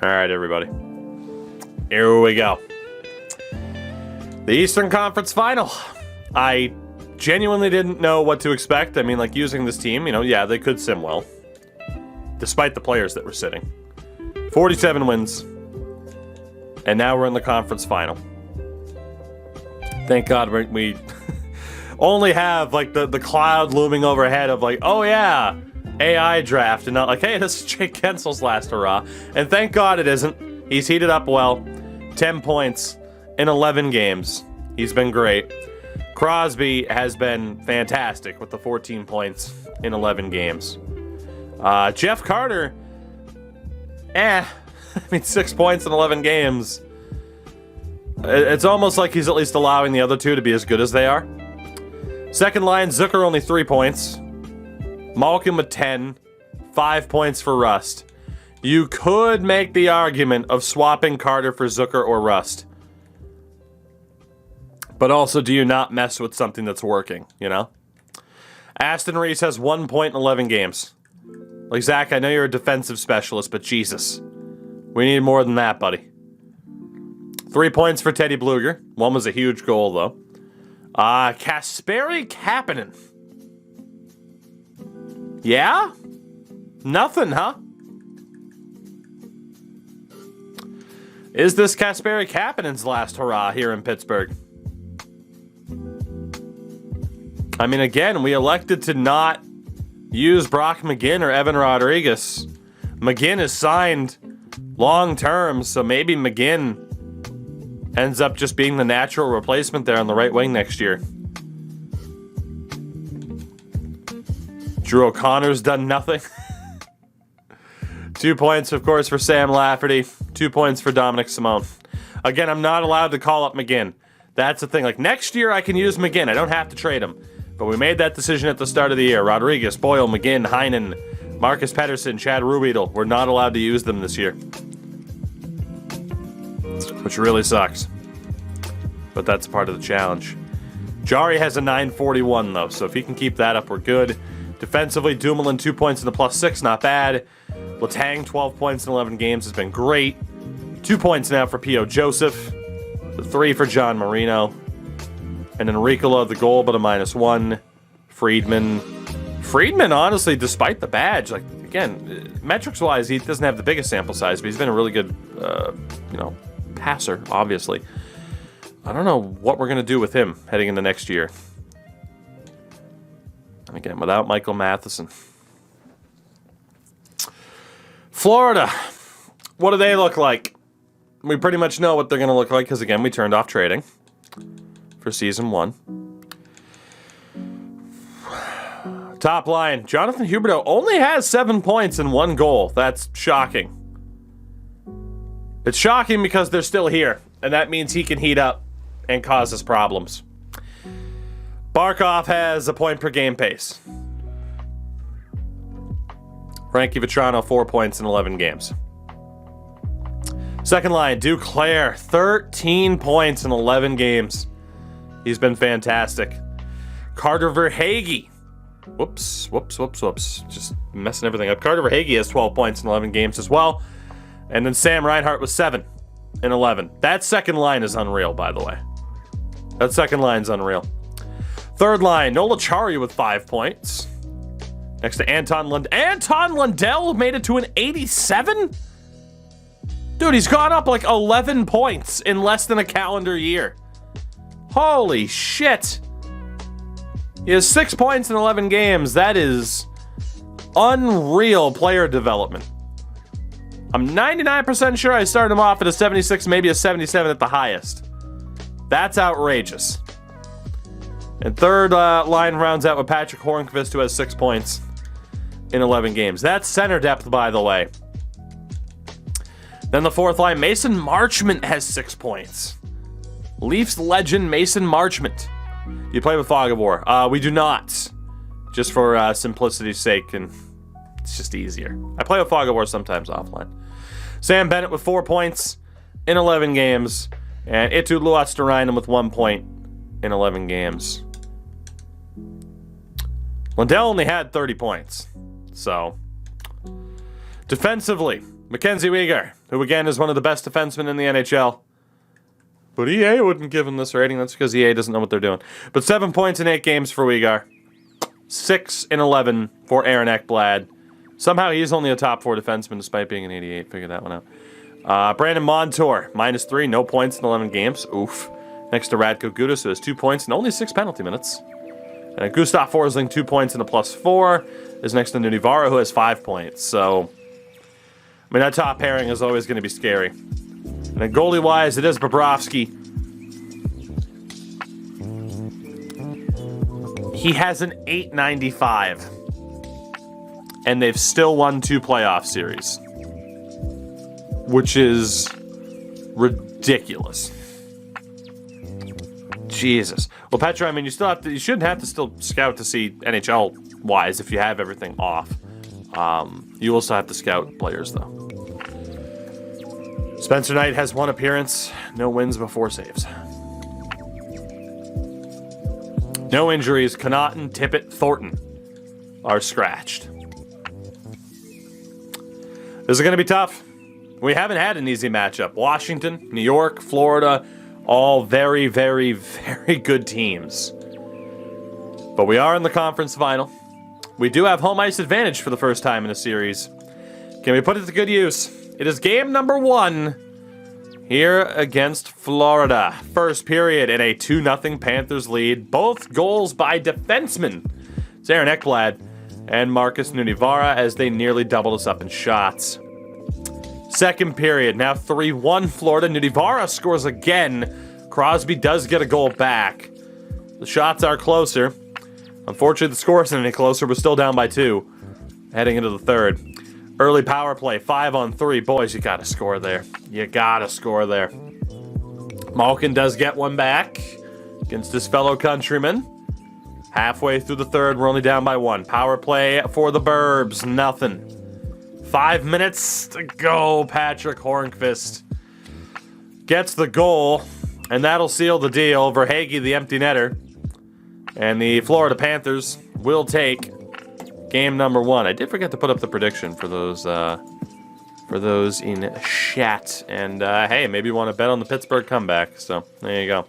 All right, everybody. Here we go. The Eastern Conference Final. I genuinely didn't know what to expect. I mean, like, using this team, yeah, they could sim well. Despite the players that were sitting. 47 wins. And now we're in the conference final. Thank God we only have, like, the cloud looming overhead of, like, oh, yeah, AI draft. And not like, hey, this is Jake Gensel's last hurrah. And thank God it isn't. He's heated up well. 10 points in 11 games. He's been great. Crosby has been fantastic with the 14 points in 11 games. Jeff Carter, I mean, 6 points in 11 games. It's almost like he's at least allowing the other two to be as good as they are. Second line, Zucker only 3 points. Malkin with 10. 5 points for Rust. You could make the argument of swapping Carter for Zucker or Rust. But also, do you not mess with something that's working, Aston Reese has 1 point in 11 games. Like, Zach, I know you're a defensive specialist, but Jesus. We need more than that, buddy. 3 points for Teddy Bluger. One was a huge goal, though. Kasperi Kapanen. Yeah? Nothing, huh? Is this Kasperi Kapanen's last hurrah here in Pittsburgh? I mean, again, we elected to not use Brock McGinn or Evan Rodriguez. McGinn is signed long-term, so maybe McGinn ends up just being the natural replacement there on the right wing next year. Drew O'Connor's done nothing. 2 points, of course, for Sam Lafferty. 2 points for Dominic Simone. Again, I'm not allowed to call up McGinn. That's the thing. Like, next year I can use McGinn. I don't have to trade him. But we made that decision at the start of the year. Rodriguez, Boyle, McGinn, Heinen, Marcus Pettersson, Chad Ruhwedel. We're not allowed to use them this year. Which really sucks. But that's part of the challenge. Jari has a 941, though. So if he can keep that up, we're good. Defensively, Dumoulin, 2 points in the +6. Not bad. Letang, 12 points in 11 games, has been great. 2 points now for P.O. Joseph. 3 for John Marino. And Enricola, the goal, but a -1. Friedman, honestly, despite the badge, like, again, metrics-wise, he doesn't have the biggest sample size, but he's been a really good, passer, obviously. I don't know what we're going to do with him heading into next year. And again, without Michael Matheson. Florida, what do they look like? We pretty much know what they're going to look like because, again, we turned off trading for Season 1. Top line, Jonathan Huberdeau only has 7 points and 1 goal. That's shocking. It's shocking because they're still here, and that means he can heat up and cause us problems. Barkov has a point per game pace. Frankie Vetrano, 4 points in 11 games. Second line, Duclair, 13 points in 11 games. He's been fantastic. Carter Verhaeghe. Whoops. Just messing everything up. Carter Verhaeghe has 12 points in 11 games as well. And then Sam Reinhart was 7 in 11. That second line is unreal, by the way. That second line's unreal. Third line, Nola Chari with 5 points. Next to Anton Lundell. Anton Lundell made it to an 87? Dude, he's gone up like 11 points in less than a calendar year. Holy shit. He has 6 points in 11 games. That is unreal player development. I'm 99% sure I started him off at a 76, maybe a 77 at the highest. That's outrageous. And third line rounds out with Patrick Hornqvist, who has 6 points in 11 games. That's center depth, by the way. Then the fourth line, Mason Marchment has 6 points. Leafs legend Mason Marchment. You play with Fog of War? We do not. Just for simplicity's sake, and it's just easier. I play with Fog of War sometimes offline. Sam Bennett with 4 points in 11 games. And Eetu Luostarinen with 1 point in 11 games. Lundell only had 30 points. So, defensively, Mackenzie Weegar, who again is one of the best defensemen in the NHL. But EA wouldn't give him this rating. That's because EA doesn't know what they're doing. But 7 points in 8 games for Weegar. 6 in 11 for Aaron Ekblad. Somehow he's only a top 4 defenseman despite being an 88. Figure that one out. Brandon Montour, -3, no points in 11 games. Oof. Next to Radko Gudas, who has 2 points and only 6 penalty minutes. And Gustav Forsling, 2 points and a +4, is next to Nunivara, who has 5 points. So, I mean, that top pairing is always going to be scary. And then goalie-wise, it is Bobrovsky. He has an .895. And they've still won 2 playoff series. Which is ridiculous. Jesus. Well, Petra, I mean, you shouldn't have to still scout to see NHL-wise if you have everything off. You also have to scout players, though. Spencer Knight has 1 appearance, no wins but 4 saves. No injuries. Connaughton, Tippett, Thornton are scratched. This is going to be tough. We haven't had an easy matchup. Washington, New York, Florida, all very, very, very good teams. But we are in the conference final. We do have home ice advantage for the first time in a series. Can we put it to good use? It is game number 1 here against Florida. First period in a 2-0 Panthers lead. Both goals by defensemen. It's Aaron Ekblad and Marcus Nunivara as they nearly doubled us up in shots. Second period, now 3-1 Florida. Nunivara scores again. Crosby does get a goal back. The shots are closer. Unfortunately, the score isn't any closer. We're still down by 2 heading into the third. Early power play, 5-on-3. Boys, you gotta score there. You gotta score there. Malkin does get one back against his fellow countryman. Halfway through the third, we're only down by 1. Power play for the Burbs, nothing. 5 minutes to go. Patrick Hornqvist gets the goal, and that'll seal the deal. Verhaeghe, the empty netter, and the Florida Panthers will take game number 1. I did forget to put up the prediction for those in chat. And hey, maybe you want to bet on the Pittsburgh comeback. So there you go.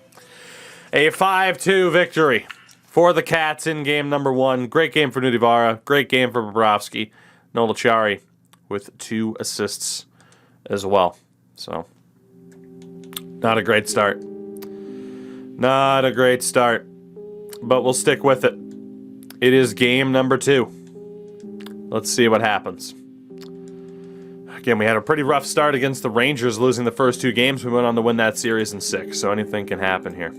A 5-2 victory for the Cats in game number 1. Great game for Nunivara. Great game for Bobrovsky. Noel Acciari with 2 assists as well. So not a great start. Not a great start. But we'll stick with it. It is game number 2. Let's see what happens. Again, we had a pretty rough start against the Rangers, losing the first 2 games. We went on to win that series in 6, so anything can happen here.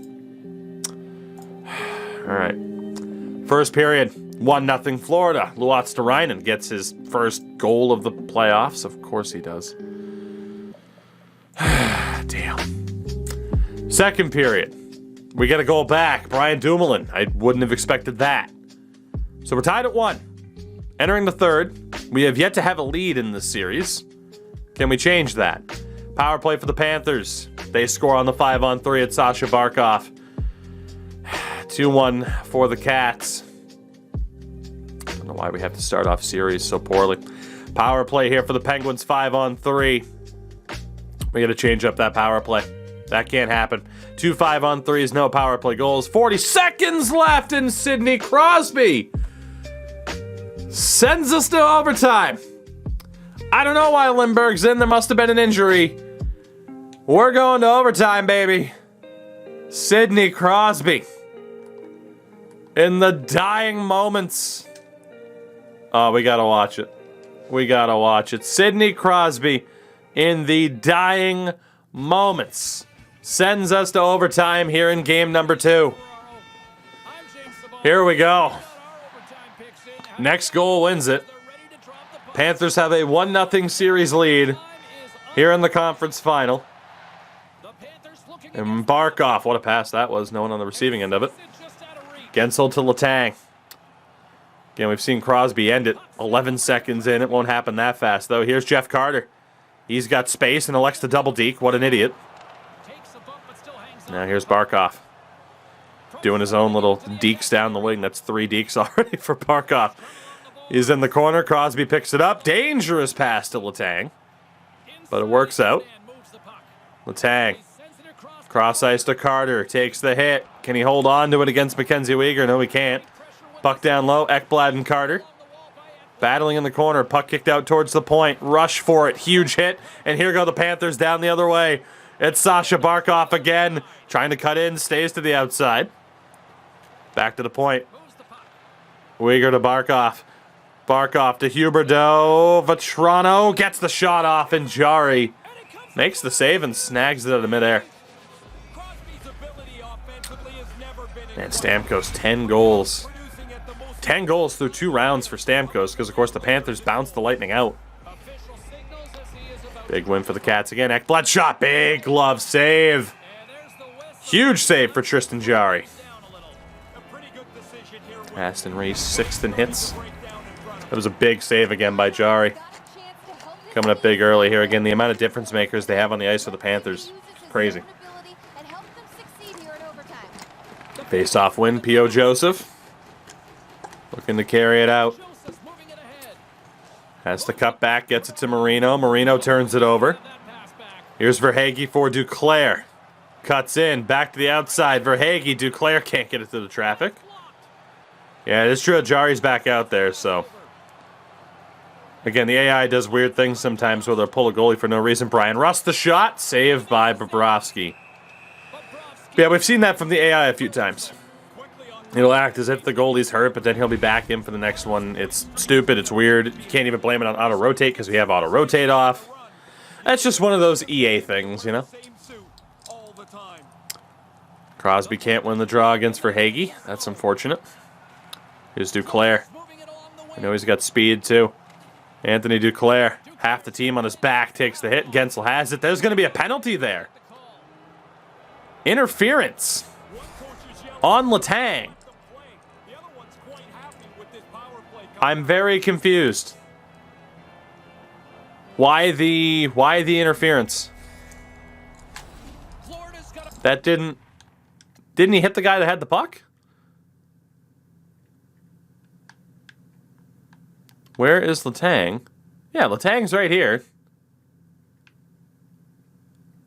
All right. First period, 1-0 Florida. Luotz-Derainen gets his first goal of the playoffs. Of course he does. Damn. Second period, we get a goal back. Brian Dumoulin. I wouldn't have expected that. So we're tied at 1. Entering the third, we have yet to have a lead in this series. Can we change that? Power play for the Panthers. They score on the 5-on-3 at Sasha Barkov. 2-1 for the Cats. I don't know why we have to start off series so poorly. Power play here for the Penguins, 5-on-3. We got to change up that power play. That can't happen. 2 5-on-3s, no power play goals. 40 seconds left, and Sidney Crosby sends us to overtime. I don't know why Lindbergh's in. There must have been an injury. We're going to overtime, baby. Sidney Crosby. In the dying moments. Oh, we gotta watch it. We gotta watch it. Sidney Crosby, in the dying moments, sends us to overtime here in game number 2. Here we go. Next goal wins it. Panthers have a 1-0 series lead here in the conference final. And Barkov, what a pass that was. No one on the receiving end of it. Gensel to Letang. Again, we've seen Crosby end it 11 seconds in. It won't happen that fast, though. Here's Jeff Carter. He's got space and elects to double deke. What an idiot. Now here's Barkov. Doing his own little dekes down the wing. That's 3 dekes already for Barkov. He's in the corner. Crosby picks it up. Dangerous pass to Letang. but it works out. Letang. Cross ice to Carter. Takes the hit. Can he hold on to it against Mackenzie Weegar? No, he can't. Puck down low. Ekblad and Carter. Battling in the corner. Puck kicked out towards the point. Rush for it. Huge hit. And here go the Panthers down the other way. It's Sasha Barkov again. Trying to cut in. Stays to the outside. Back to the point. Weegar to Barkov. Barkov to Huberdeau. Vetrano gets the shot off, and Jari makes the save and snags it out of midair. And Stamkos, 10 goals. 10 goals through 2 rounds for Stamkos because, of course, the Panthers bounced the Lightning out. Big win for the Cats again. Ekblad shot. Big glove save. Huge save for Tristan Jarry. Aston Reese, 6th in hits. That was a big save again by Jarry. Coming up big early here again. The amount of difference makers they have on the ice for the Panthers. It's crazy. Face-off win, P.O. Joseph. Looking to carry it out. Has to cut back, gets it to Marino. Marino turns it over. Here's Verhaeghe for Duclair. Cuts in, back to the outside. Verhaeghe, Duclair can't get it to the traffic. Yeah, it is true. Jari's back out there, so. Again, the AI does weird things sometimes where they'll pull a goalie for no reason. Brian Rust, the shot, saved by Bobrovsky. Yeah, we've seen that from the AI a few times. It'll act as if the goalie's hurt, but then he'll be back in for the next one. It's stupid. It's weird. You can't even blame it on auto-rotate because we have auto-rotate off. That's just one of those EA things, you know? Crosby can't win the draw against Verhaeghe. That's unfortunate. Here's Duclair. I know he's got speed, too. Anthony Duclair, half the team on his back, takes the hit. Gensel has it. There's going to be a penalty there. Interference on Letang. I'm very confused. Why the interference? That didn't he hit the guy that had the puck? Where is Letang? Yeah, Letang's right here.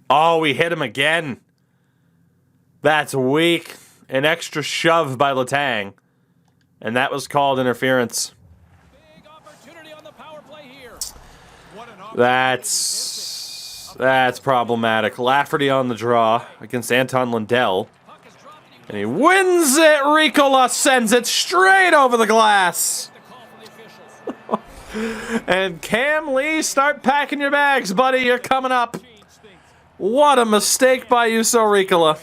Oh, we hit him again. That's weak. An extra shove by Letang. And that was called interference. That's problematic. Lafferty on the draw against Anton Lundell. And he wins it. Ricola sends it straight over the glass. And Cam Lee, start packing your bags, buddy. You're coming up. What a mistake by Juuso Riikola.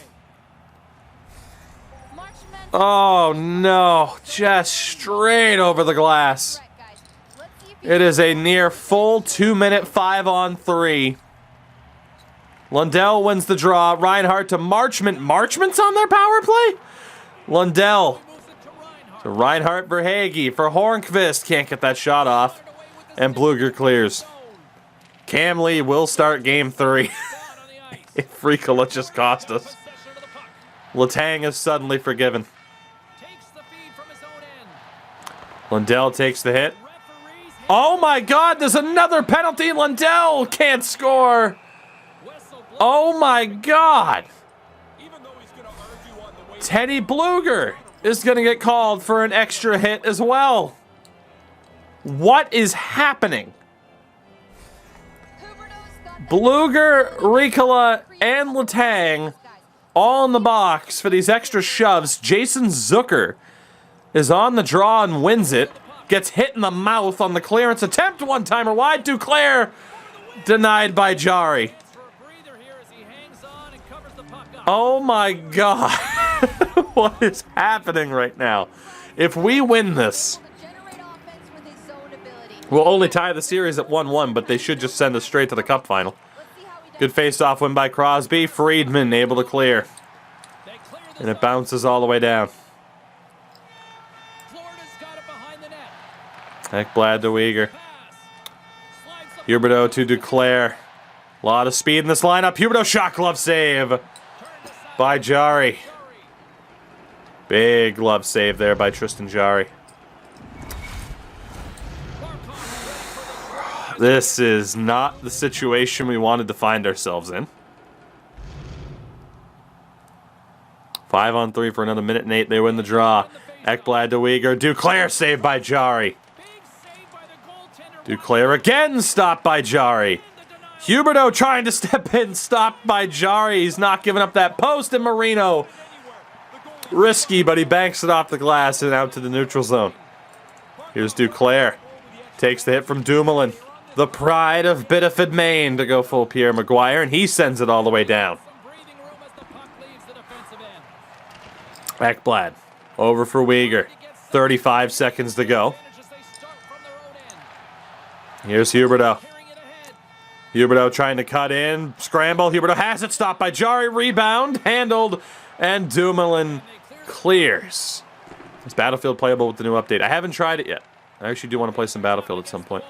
Oh, no. Just straight over the glass. It is a near full 2-minute 5-on-3. Lundell wins the draw. Reinhart to Marchment. Marchment's on their power play? Lundell to Reinhart Verhaeghe for Hornqvist. Can't get that shot off. And Bluger clears. Cam Lee will start game 3. If Riikola just cost us. Letang is suddenly forgiven. Lundell takes the hit. Oh my God, there's another penalty. Lundell can't score. Oh my God. Teddy Bluger is going to get called for an extra hit as well. What is happening? Bluger, Riikola, and Letang all in the box for these extra shoves. Jason Zucker is on the draw and wins it. Gets hit in the mouth on the clearance attempt. One-timer wide. Duclair denied by Jari. Oh my God. What is happening right now? If we win this, we'll only tie the series at 1-1, but they should just send us straight to the Cup Final. Good face-off win by Crosby. Friedman able to clear. And it bounces all the way down. Ekblad to Weegar. Huberdeau to Duclair. A lot of speed in this lineup. Huberdeau shot glove save by Jari. Big glove save there by Tristan Jari. This is not the situation we wanted to find ourselves in. 5-on-3 for another minute and 8. They win the draw. Ekblad to Uyghur. Duclair saved by Jari. Duclair again stopped by Jari. Huberdeau trying to step in, stopped by Jari. He's not giving up that post, and Marino. Risky, but he banks it off the glass and out to the neutral zone. Here's Duclair. Takes the hit from Dumoulin. The pride of Biddeford, Maine, to go full Pierre Maguire, and he sends it all the way down. Ekblad over for Uyghur. 35 seconds to go. Here's Huberdeau. Huberdeau trying to cut in. Scramble. Huberdeau has it. Stopped by Jari. Rebound. Handled. And Dumoulin clears. Is Battlefield playable with the new update? I haven't tried it yet. I actually do want to play some Battlefield at some point.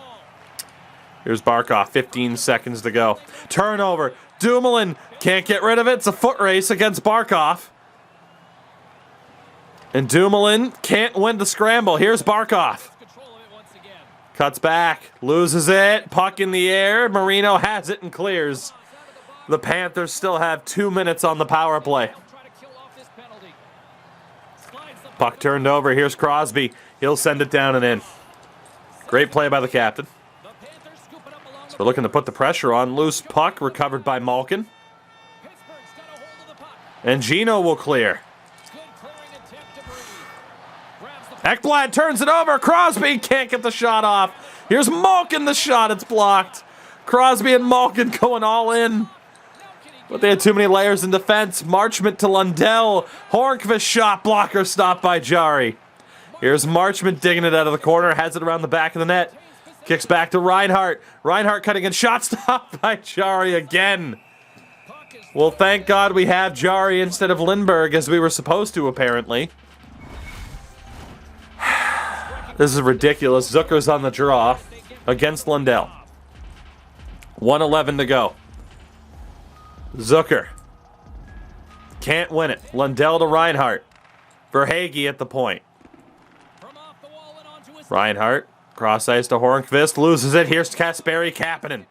Here's Barkov. 15 seconds to go. Turnover. Dumoulin can't get rid of it. It's a foot race against Barkov. And Dumoulin can't win the scramble. Here's Barkov. Cuts back. Loses it. Puck in the air. Marino has it and clears. The Panthers still have 2 minutes on the power play. Puck turned over. Here's Crosby. He'll send it down and in. Great play by the captain. So we're looking to put the pressure on. Loose puck recovered by Malkin. And Gino will clear. Ekblad turns it over. Crosby can't get the shot off. Here's Malkin, the shot. It's blocked. Crosby and Malkin going all in. But they had too many layers in defense. Marchment to Lundell. Hornqvist shot blocker stopped by Jari. Here's Marchment digging it out of the corner. Has it around the back of the net. Kicks back to Reinhart. Reinhart cutting in. Shot stopped by Jari again. Well, thank God we have Jari instead of Lindbergh, as we were supposed to, apparently. This is ridiculous. Zucker's on the draw against Lundell. 1:11 to go. Zucker can't win it. Lundell to Reinhart. Verhaeghe at the point. Reinhart, cross ice to Hornqvist, loses it. Here's Kasperi Kapanen.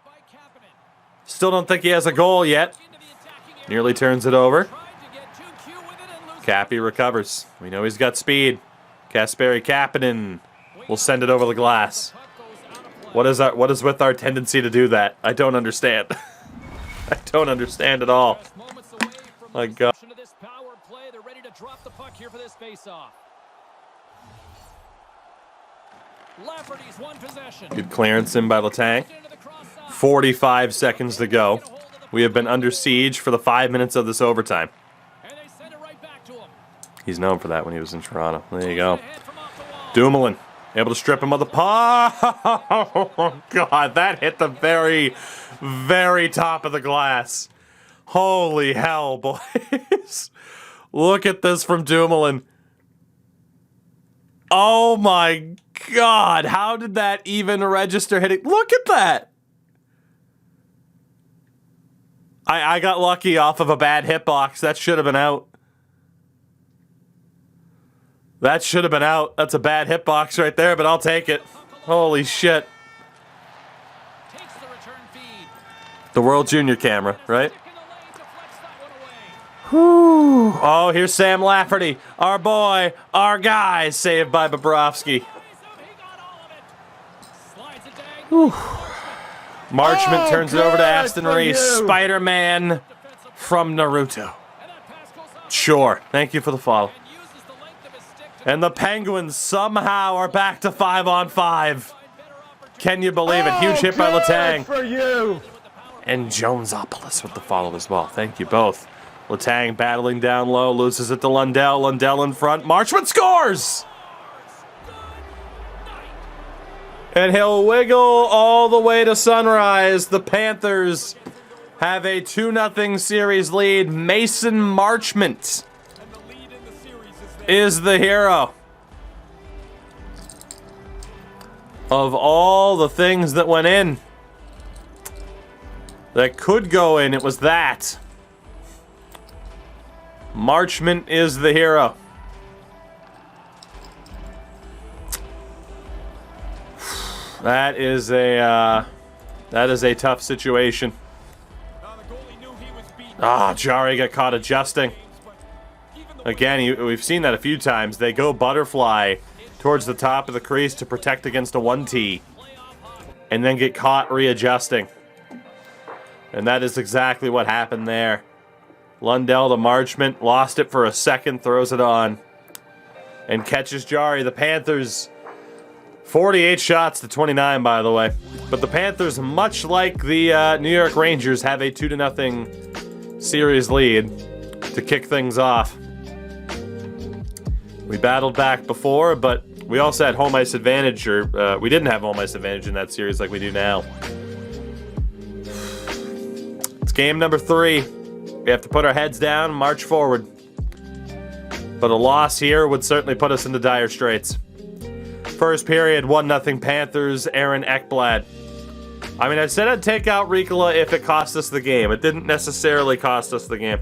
Still don't think he has a goal yet. Nearly turns it over. Cappy recovers. We know he's got speed. Kasperi Kapanen will send it over the glass. What is with our tendency to do that? I don't understand. I don't understand at all. My God. Good clearance in by Letang. 45 seconds to go. We have been under siege for the 5 minutes of this overtime. He's known for that when he was in Toronto. There you go. Dumoulin able to strip him of the puck. Oh, God, that hit the very, very top of the glass. Holy hell, boys. Look at this from Dumoulin. Oh, my God. How did that even register hitting? Look at that. I got lucky off of a bad hitbox. That should have been out. That should have been out. That's a bad hitbox right there, but I'll take it. Holy shit. The World Junior camera, right? Whew. Oh, here's Sam Lafferty. Our boy, our guy, saved by Bobrovsky. Whew. Marchment turns it over to Aston Reese. Spider-Man from Naruto. Sure. Thank you for the follow. And the Penguins somehow are back to 5-on-5. Can you believe it? Huge hit by Letang. For you. And Jonesopoulos with the follow as well. Thank you both. Letang battling down low, loses it to Lundell. Lundell in front. Marchment scores! And he'll wiggle all the way to Sunrise. The Panthers have a 2-0 series lead. Mason Marchment is the hero. Of all the things that went in, that could go in, it was that. Marchment is the hero. That is a That is a tough situation. Jari got caught adjusting. Again, we've seen that a few times. They go butterfly towards the top of the crease to protect against a 1T. And then get caught readjusting. And that is exactly what happened there. Lundell to Marchment, lost it for a second, throws it on. And catches Jari. The Panthers, 48 shots to 29, by the way. But the Panthers, much like the New York Rangers, have a 2-0 series lead to kick things off. We battled back before, but we also had home ice advantage, or we didn't have home ice advantage in that series like we do now. It's game number 3. We have to put our heads down and march forward. But a loss here would certainly put us into dire straits. First period, 1-0 Panthers, Aaron Ekblad. I mean, I said I'd take out Riikola if it cost us the game. It didn't necessarily cost us the game.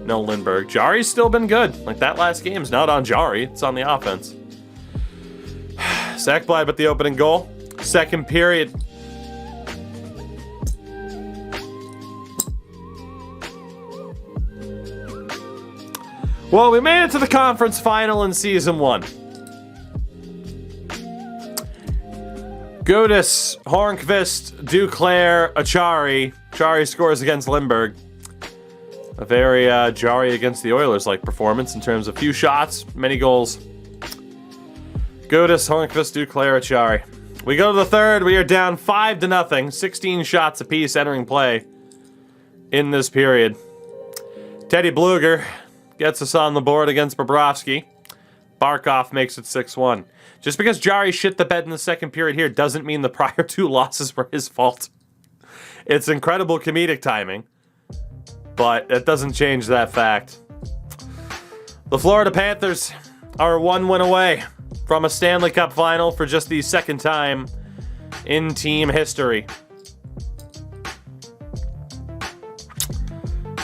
No Lindbergh. Jari's still been good. Like, that last game's not on Jari. It's on the offense. Ekblad with the opening goal. Second period. Well, we made it to the conference final in Season 1. Godis, Hornqvist, Duclair, Achari. Achari scores against Lindbergh. A very Jari against the Oilers-like performance in terms of few shots, many goals. Godis, Hornqvist, Duclair, Achari. We go to the third. We are down 5-0. 16 shots apiece entering play in this period. Teddy Bluger gets us on the board against Bobrovsky. Barkov makes it 6-1. Just because Jari shit the bed in the second period here doesn't mean the prior 2 losses were his fault. It's incredible comedic timing, but it doesn't change that fact. The Florida Panthers are 1 win away from a Stanley Cup Final for just the second time in team history.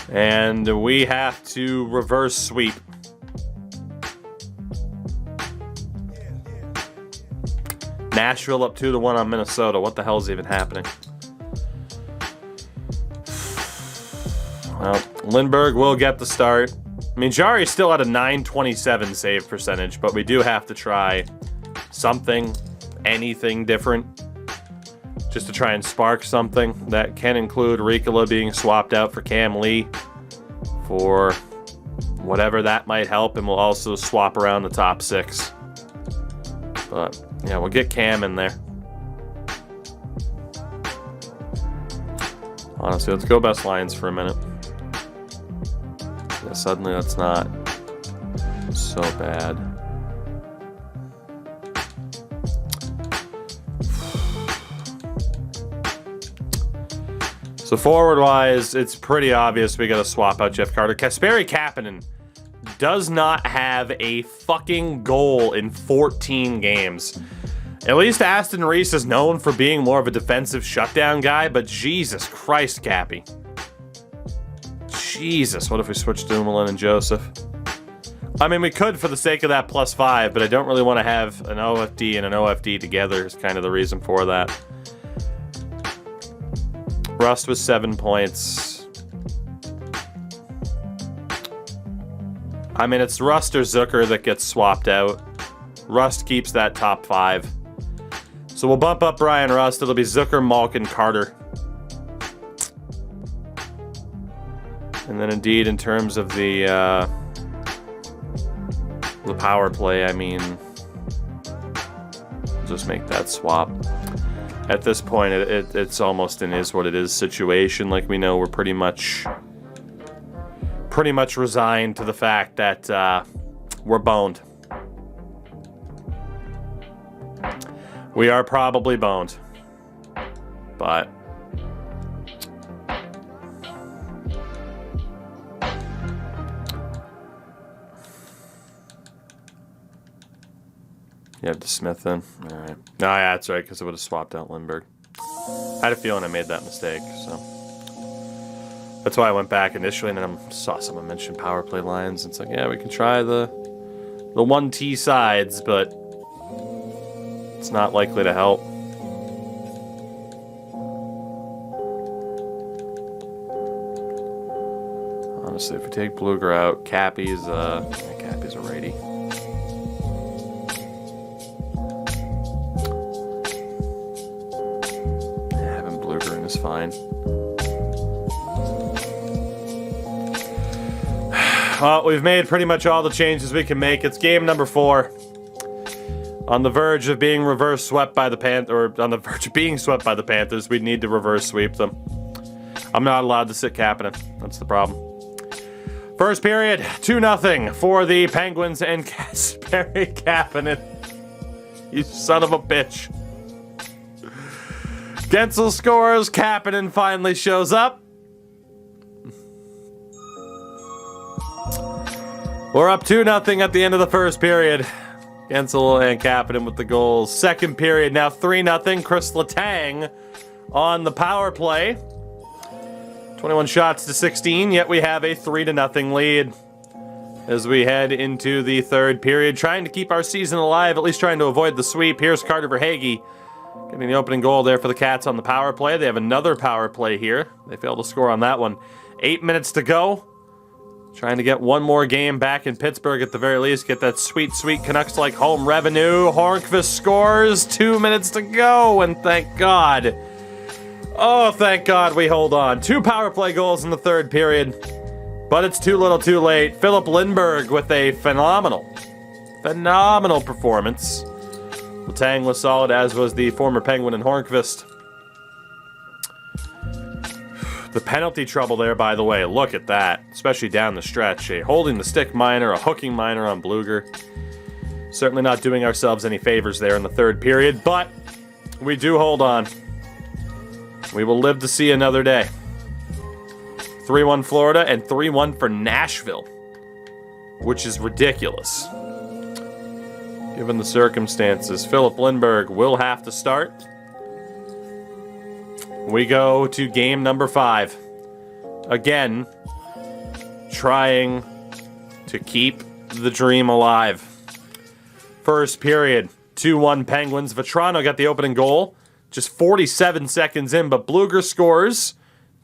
And we have to reverse sweep. Nashville up 2-1 on Minnesota. What the hell is even happening? Well, Lindbergh will get the start. I mean, Jari still had a .927 save percentage, but we do have to try something, anything different, just to try and spark something. That can include Riikola being swapped out for Cam Lee for whatever that might help, and we'll also swap around the top 6. But yeah, we'll get Cam in there. Honestly, let's go best lines for a minute. Yeah, suddenly that's not so bad. So forward-wise, it's pretty obvious we got to swap out Jeff Carter. Kasperi Kapanen does not have a fucking goal in 14 games. At least Aston Reese is known for being more of a defensive shutdown guy, but Jesus Christ, Cappy. Jesus, what if we switched Dumoulin and Joseph? I mean, we could for the sake of that +5, but I don't really want to have an OFD and an OFD together is kind of the reason for that. Rust was 7 points. I mean, it's Rust or Zucker that gets swapped out. Rust keeps that top 5. So we'll bump up Brian Rust. It'll be Zucker, Malkin, Carter. And then indeed, in terms of the power play, I mean, just make that swap. At this point, it's almost an is what it is situation. Like, we know we're pretty much resigned to the fact that we're boned. We are probably boned, but you have DeSmith then? All right. No, yeah, that's right, because I would have swapped out Lindbergh. I had a feeling I made that mistake, so that's why I went back initially, and then I saw someone mention power play lines. It's like, yeah, we can try the 1T sides, but it's not likely to help. Honestly, if we take Bluger out, Cappy's a righty. Having Bluger in is fine. Well, we've made pretty much all the changes we can make. It's game number 4. On the verge of being reverse swept by the Panthers, or on the verge of being swept by the Panthers, we need to reverse sweep them. I'm not allowed to sit Kapanen. That's the problem. First period, 2-0 for the Penguins and Kasperi Kapanen. You son of a bitch. Gensel scores, Kapanen finally shows up. We're up 2-0 at the end of the first period. Gensel and Kapanen with the goals. Second period, now 3-0. Chris Letang on the power play. 21 shots to 16, yet we have a 3-0 lead as we head into the third period. Trying to keep our season alive, at least trying to avoid the sweep. Here's Carter Verhaeghe getting the opening goal there for the Cats on the power play. They have another power play here. They failed to score on that one. 8 minutes to go. Trying to get one more game back in Pittsburgh at the very least. Get that sweet, sweet Canucks-like home revenue. Hornqvist scores. 2 minutes to go, and thank God. Oh, thank God we hold on. 2 power play goals in the third period, but it's too little too late. Philip Lindbergh with a phenomenal performance. Letang was solid, as was the former Penguin and Hornqvist. The penalty trouble there, by the way, look at that. Especially down the stretch. A holding the stick minor, a hooking minor on Bluger. Certainly not doing ourselves any favors there in the third period, but we do hold on. We will live to see another day. 3-1 Florida and 3-1 for Nashville, which is ridiculous. Given the circumstances, Philip Lindbergh will have to start. We go to game number 5. Again, trying to keep the dream alive. First period, 2-1 Penguins. Vetrano got the opening goal just 47 seconds in, but Bluger scores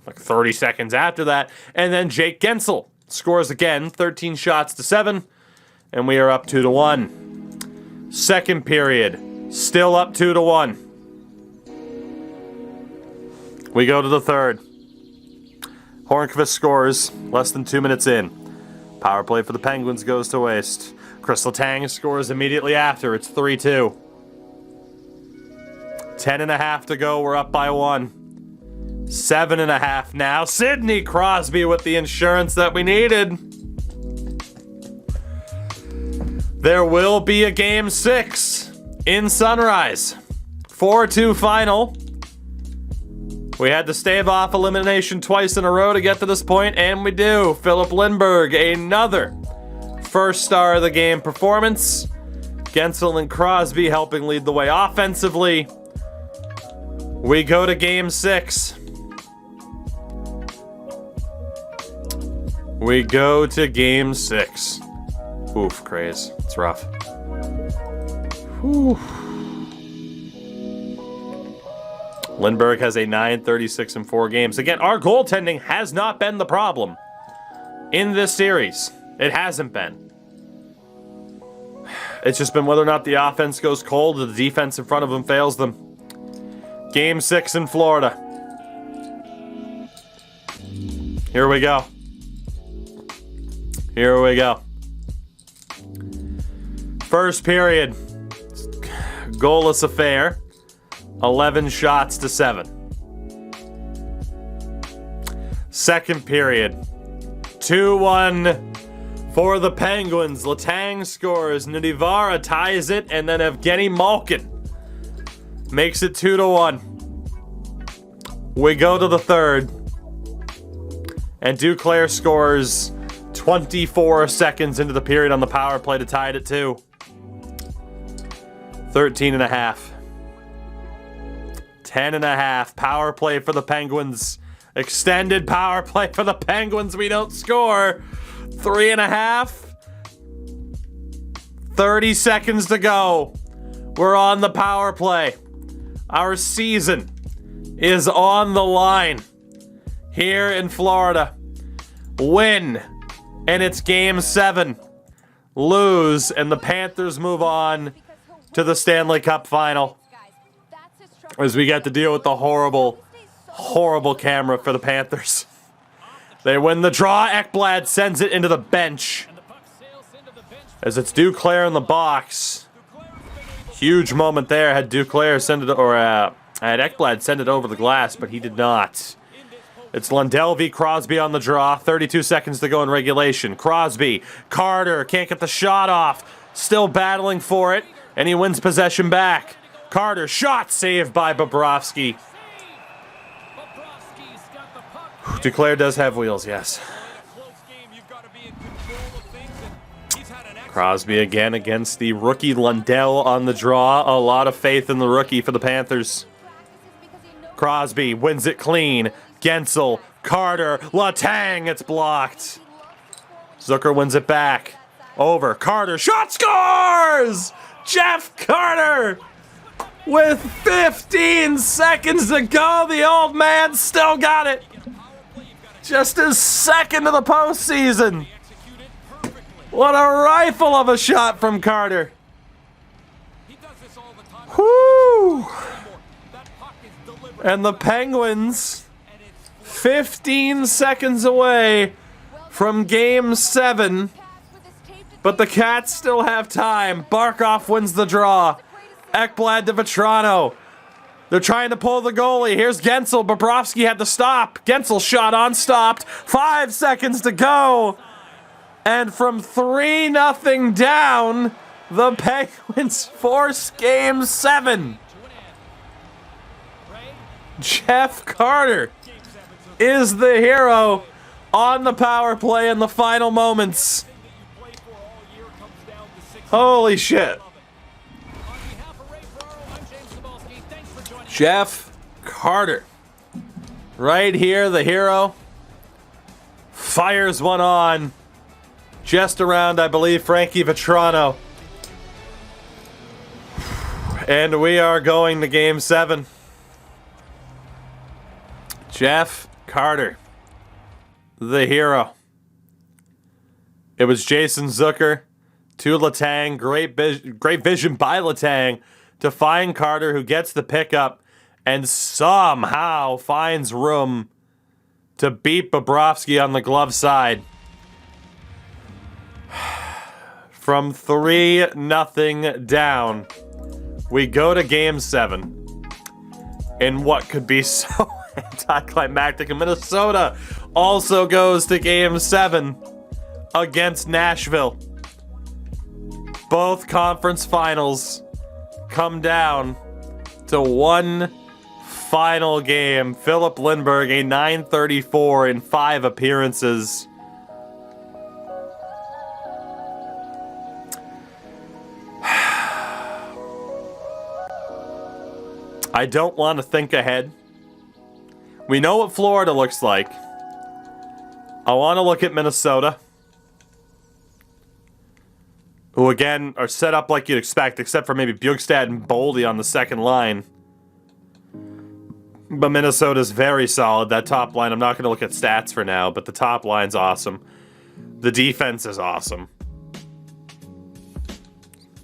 like 30 seconds after that. And then Jake Gensel scores again, 13 shots to 7, and we are up 2-1. Second period, still up 2-1. We go to the third. Hornqvist scores less than 2 minutes in. Power play for the Penguins goes to waste. Chris Letang scores immediately after. It's 3-2. 10.5 to go. We're up by 1. 7.5 now. Sidney Crosby with the insurance that we needed. There will be a game 6 in Sunrise. 4-2 final. We had to stave off elimination twice in a row to get to this point, and we do. Philip Lindbergh, another first star of the game performance. Gensel and Crosby helping lead the way offensively. We go to game 6. We go to game 6. Oof, craze. It's rough. Whew. Lindbergh has a 9-36 in 4 games. Again, our goaltending has not been the problem in this series. It hasn't been. It's just been whether or not the offense goes cold or the defense in front of them fails them. Game 6 in Florida. Here we go. Here we go. First period. Goalless affair. 11 shots to 7. Second period. 2-1 for the Penguins. Letang scores. Nidivara ties it. And then Evgeny Malkin makes it 2-1. We go to the third. And Duclair scores 24 seconds into the period on the power play to tie it at 2. 13.5. 10.5. Power play for the Penguins. Extended power play for the Penguins. We don't score. 3.5. 30 seconds to go. We're on the power play. Our season is on the line here in Florida. win. And it's game 7. Lose, and the Panthers move on to the Stanley Cup Final. As we get to deal with the horrible, horrible camera for the Panthers. They win the draw. Ekblad sends it into the bench. As it's Duclair in the box. Huge moment there. Had Duclair send it, or had Ekblad send it over the glass, but he did not. It's Lundell v. Crosby on the draw. 32 seconds to go in regulation. Crosby, Carter can't get the shot off. Still battling for it, and he wins possession back. Carter, shot saved by Bobrovsky. Duclair does have wheels, yes. Crosby again against the rookie Lundell on the draw. A lot of faith in the rookie for the Panthers. Crosby wins it clean. Gensel, Carter, Letang, it's blocked. Zucker wins it back. Over, Carter, shot, scores! Jeff Carter! With 15 seconds to go, the old man still got it. Just his second of the postseason. What a rifle of a shot from Carter. Whoo! And the Penguins, 15 seconds away from game 7. But the Cats still have time. Barkov wins the draw. Ekblad to Vetrano. They're trying to pull the goalie. Here's Gensel. Bobrovsky had to stop. Gensel shot unstopped. 5 seconds to go. And from 3-0 down, the Penguins force game 7. Jeff Carter is the hero on the power play in the final moments. Holy shit. Jeff Carter, right here, the hero, fires one on, just around, I believe, Frankie Vetrano. And we are going to game 7. Jeff Carter, the hero. It was Jason Zucker to Letang. Great vision by Letang to find Carter, who gets the pickup and somehow finds room to beat Bobrovsky on the glove side. From 3-0 down, we go to game 7 in what could be so anticlimactic. And Minnesota also goes to game 7 against Nashville. Both conference finals come down to one final game. Philip Lindbergh, a .934 in 5 appearances. I don't want to think ahead. We know what Florida looks like. I want to look at Minnesota, who again are set up like you'd expect, except for maybe Bjugstad and Boldy on the second line. But Minnesota's very solid. That top line, I'm not going to look at stats for now, but the top line's awesome. The defense is awesome.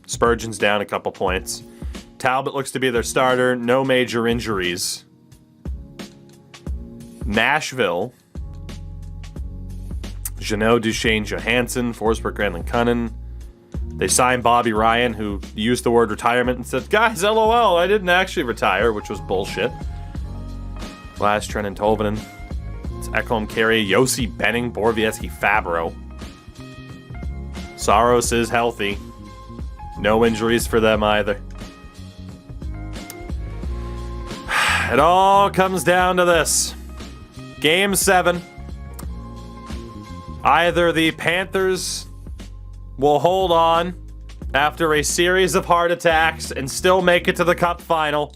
Spurgeon's down a couple points. Talbot looks to be their starter. No major injuries. Nashville. Jeannot, Duchesne, Johansson, Forsberg, Granlund, Cunnin. They signed Bobby Ryan, who used the word retirement and said, guys, LOL, I didn't actually retire, which was bullshit. Glass, Trennan, Tolvanen. It's Ekholm, Carey, Yossi, Benning, Borowiecki, Fabro. Saros is healthy. No injuries for them either. It all comes down to this. Game 7. Either the Panthers will hold on after a series of heart attacks and still make it to the Cup Final,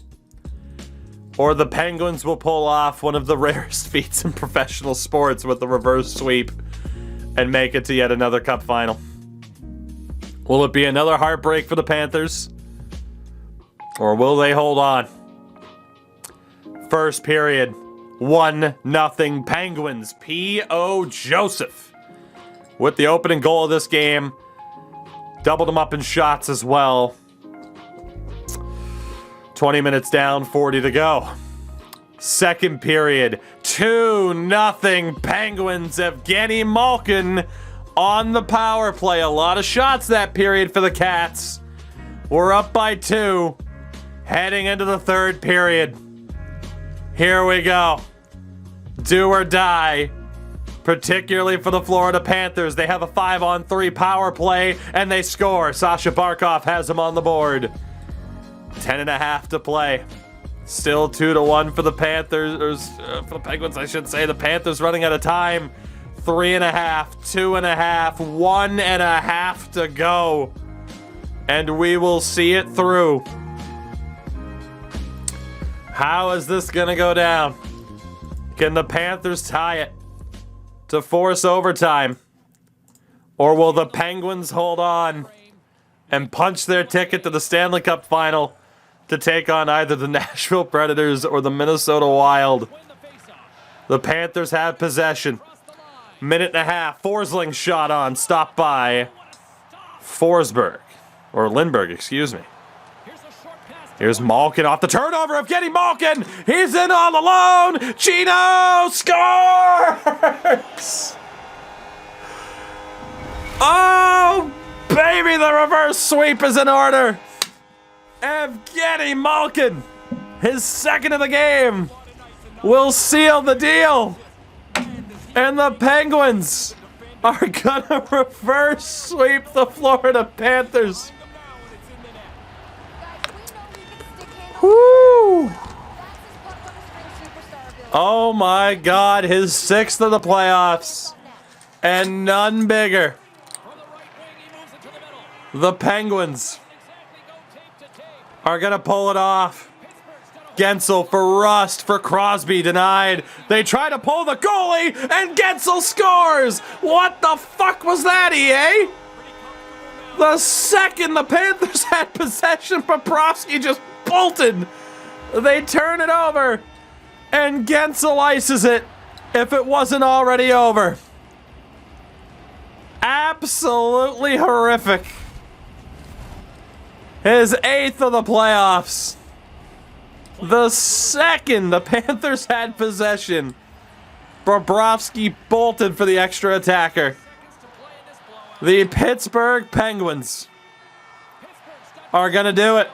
or the Penguins will pull off one of the rarest feats in professional sports with the reverse sweep and make it to yet another Cup Final. Will it be another heartbreak for the Panthers, or will they hold on? First period, 1-0 Penguins. P.O. Joseph with the opening goal of this game. Doubled him up in shots as well. 20 minutes down, 40 to go. Second period, 2-0 Penguins. Evgeny Malkin on the power play. A lot of shots that period for the Cats. We're up by 2, heading into the third period. Here we go. Do or die, particularly for the Florida Panthers. They have a 5-on-3 power play, and they score. Sasha Barkov has them on the board. 10.5 to play. Still 2-1 for the Panthers, for the Penguins, I should say. The Panthers running out of time. 3.5, 2.5, 1.5 to go. And we will see it through. How is this going to go down? Can the Panthers tie it to force overtime? Or will the Penguins hold on and punch their ticket to the Stanley Cup Final to take on either the Nashville Predators or the Minnesota Wild? The Panthers have possession. 1.5. Forsling shot on. Stopped by Forsberg. Or Lindbergh, excuse me. Here's Malkin off the turnover of Evgeny Malkin. He's in all alone. Chino scores! Oh, baby, the reverse sweep is in order. Evgeny Malkin, his second of the game, will seal the deal. And the Penguins are gonna reverse sweep the Florida Panthers. Woo! Oh my God, his 6th of the playoffs. And none bigger. The Penguins are going to pull it off. Gensel for Rust, for Crosby, denied. They try to pull the goalie, and Gensel scores! What the fuck was that, EA? The second the Panthers had possession, Bobrovsky just bolted. They turn it over, and Gensel ices it if it wasn't already over. Absolutely horrific. His 8th of the playoffs. The second the Panthers had possession, Bobrovsky bolted for the extra attacker. The Pittsburgh Penguins are going to do it.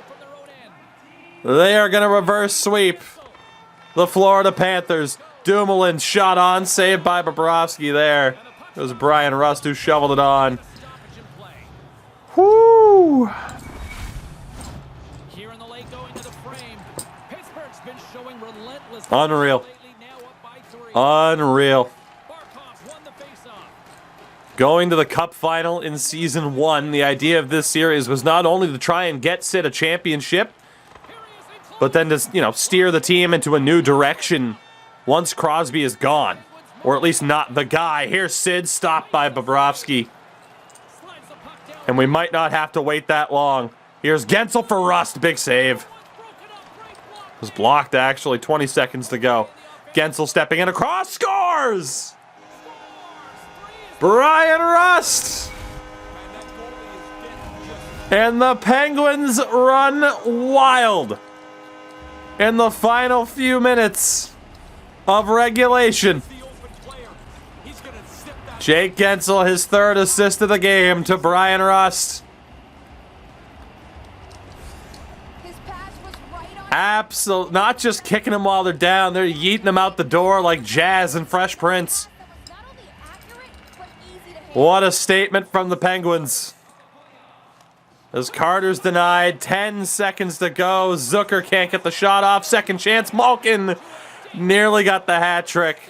They are going to reverse sweep the Florida Panthers. Dumoulin shot on, saved by Bobrovsky there. It was Brian Rust who shoveled it on. Whoo! Unreal. Unreal. Going to the Cup Final in Season 1, the idea of this series was not only to try and get Sid a championship, but then to, you know, steer the team into a new direction once Crosby is gone. Or at least not the guy. Here's Sid, stopped by Bobrovsky. And we might not have to wait that long. Here's Gensel for Rust, big save. It was blocked, actually. 20 seconds to go. Gensel stepping in across, scores! Brian Rust! And the Penguins run wild in the final few minutes of regulation. Jake Gensel, his 3rd assist of the game to Brian Rust. Absolutely, not just kicking them while they're down, they're yeeting them out the door like Jazz and Fresh Prince. What a statement from the Penguins. As Carter's denied, 10 seconds to go. Zucker can't get the shot off. Second chance, Malkin nearly got the hat trick.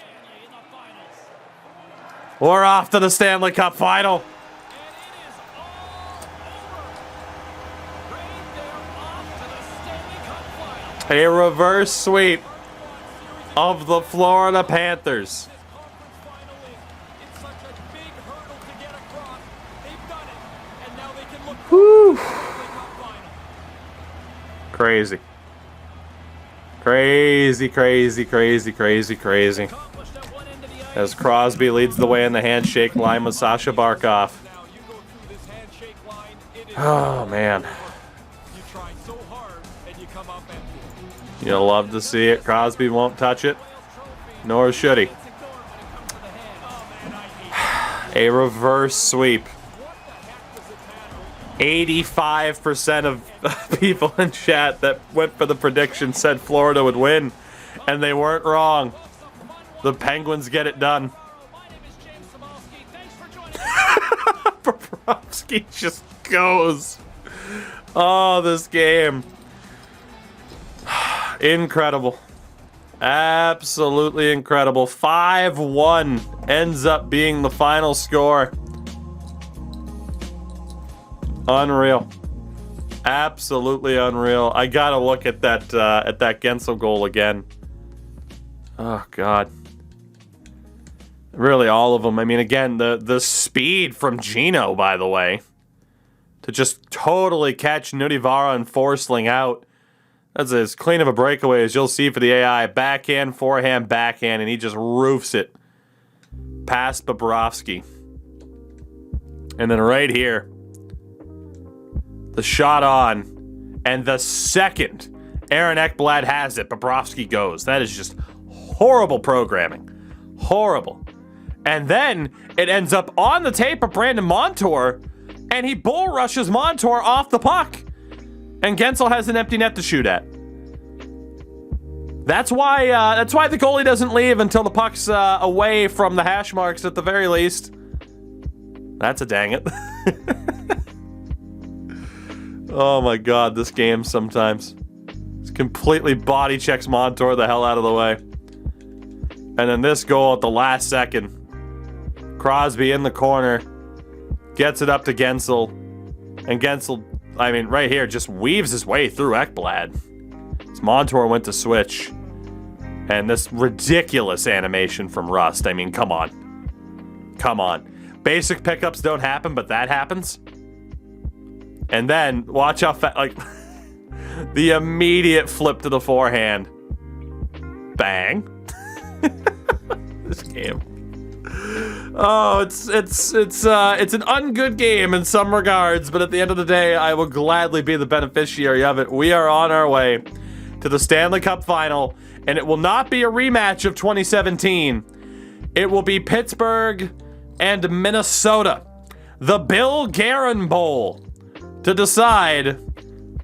We're off to the Stanley Cup Final. A reverse sweep of the Florida Panthers. Whew. Crazy. Crazy, crazy, crazy, crazy, crazy. As Crosby leads the way in the handshake line with Sasha Barkov. Oh, man. You'll love to see it. Crosby won't touch it, nor should he. A reverse sweep. 85% of people in chat that went for the prediction said Florida would win, and they weren't wrong. The Penguins get it done. Bobrovsky just goes. Oh, this game. Incredible. Absolutely incredible. 5-1 ends up being the final score. Unreal. Absolutely unreal. I gotta look at that Gensel goal again. Oh, God. Really, all of them. I mean, again, the speed from Gino, by the way, to just totally catch Nudivara and Forsling out. That's as clean of a breakaway as you'll see for the AI. Backhand, forehand, backhand, and he just roofs it past Bobrovsky. And then right here, the shot on, and the second Aaron Ekblad has it, Bobrovsky goes. That is just horrible programming. Horrible. And then it ends up on the tape of Brandon Montour, and he bull rushes Montour off the puck. And Gensel has an empty net to shoot at. That's why the goalie doesn't leave until the puck's away from the hash marks at the very least. That's a dang it. Oh my God, this game sometimes. It's completely body checks Montour the hell out of the way. And then this goal at the last second. Crosby in the corner. Gets it up to Gensel. And Gensel, I mean, right here, just weaves his way through Ekblad. As Montour went to switch. And this ridiculous animation from Rust. I mean, come on. Come on. Basic pickups don't happen, but that happens. And then, watch how fast, like, the immediate flip to the forehand. Bang. This game. Oh, it's an ungood game in some regards, but at the end of the day, I will gladly be the beneficiary of it. We are on our way to the Stanley Cup Final, and it will not be a rematch of 2017. It will be Pittsburgh and Minnesota. The Bill Guerin Bowl to decide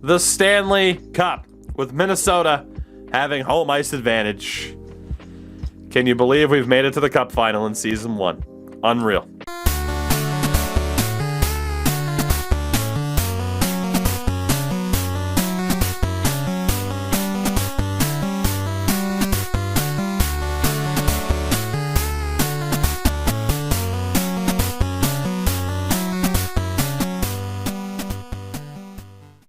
the Stanley Cup, with Minnesota having home ice advantage. Can you believe we've made it to the Cup Final in Season 1? Unreal.